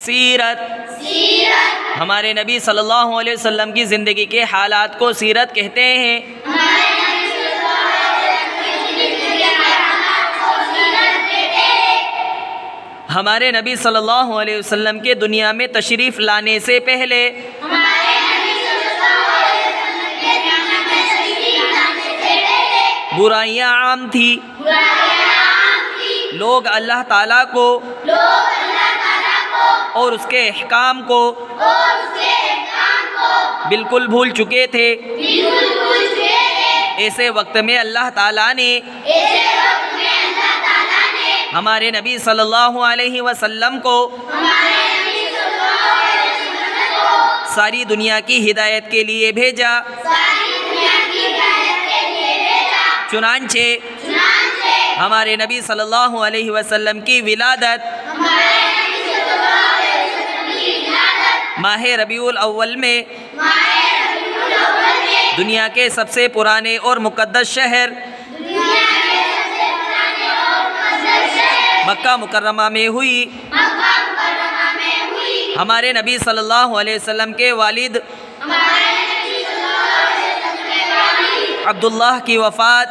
سیرت ہمارے نبی صلی اللہ علیہ وسلم کی زندگی کے حالات کو سیرت کہتے ہیں۔ ہمارے نبی صلی اللہ علیہ وسلم کے دنیا میں تشریف لانے سے پہلے برائیاں عام تھی، لوگ اللہ تعالیٰ کو اور اس کے احکام کو بالکل بھول چکے تھے۔ ایسے وقت میں اللہ تعالیٰ نے ہمارے نبی صلی اللہ علیہ وسلم کو ساری دنیا کی ہدایت کے لیے بھیجا۔ چنانچہ ہمارے نبی صلی اللہ علیہ وسلم کی ولادت ماہ ربیع الاول میں دنیا کے سب سے پرانے اور مقدس شہر مکہ مکرمہ میں ہوئی۔ ہمارے نبی صلی اللہ علیہ وسلم کے والد عبداللہ کی وفات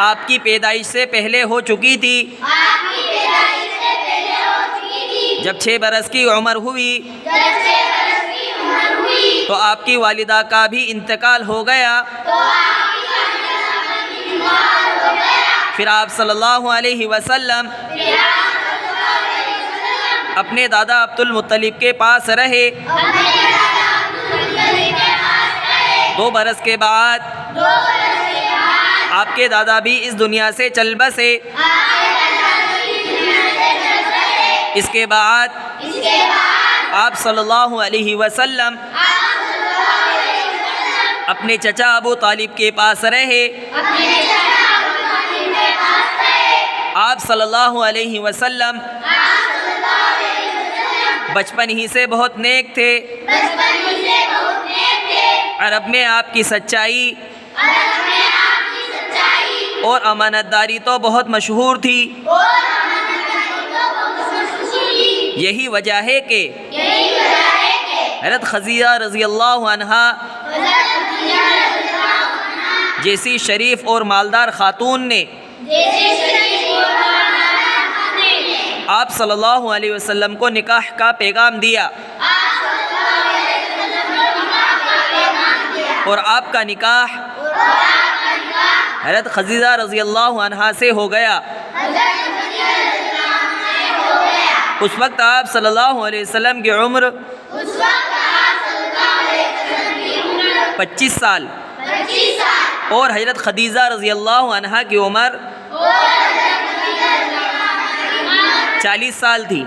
آپ کی پیدائش سے پہلے ہو چکی تھی۔ جب 6 برس کی عمر ہوئی تو آپ کی والدہ کا بھی انتقال ہو گیا۔ پھر آپ صلی اللہ علیہ وسلم اپنے دادا عبد المطلب کے پاس رہے۔ 2 برس کے بعد آپ کے دادا بھی اس دنیا سے چل بسے۔ اس کے بعد آپ صلی اللہ علیہ وسلم اپنے چچا ابو طالب کے پاس رہے۔ آپ صلی اللہ علیہ وسلم بچپن ہی سے بہت نیک تھے۔ عرب میں آپ کی سچائی اور امانت داری تو بہت مشہور تھی۔ یہی وجہ ہے کہ حضرت خدیجہ رضی اللہ عنہا جیسی شریف اور مالدار خاتون نے آپ صلی اللہ علیہ وسلم کو نکاح کا پیغام دیا، اور آپ کا نکاح حضرت خدیجہ رضی اللہ عنہا سے ہو گیا۔ اس وقت آپ صلی اللہ علیہ وسلم کی عمر 25 سال اور حضرت خدیجہ رضی اللہ عنہا کی عمر 40 سال تھی۔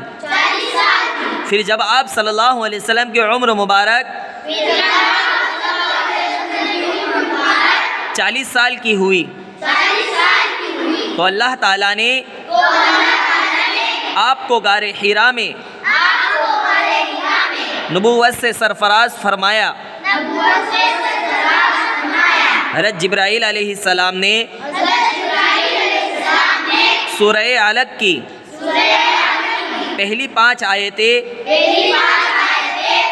پھر جب آپ صلی اللہ علیہ وسلم کی عمر مبارک 40 سال کی ہوئی تو اللہ تعالیٰ نے آپ کو غار حرا میں نبوت سے سرفراز فرمایا۔ حضرت جبرائیل علیہ السلام نے سورہ علق کی پہلی 5 آیتیں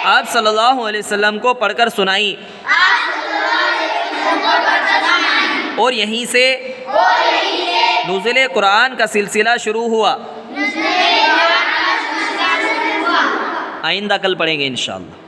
آپ صلی اللہ علیہ وسلم کو پڑھ کر سنائی، اور یہیں سے نزول قرآن کا سلسلہ شروع ہوا۔ آئندہ کل پڑھیں گے انشاءاللہ۔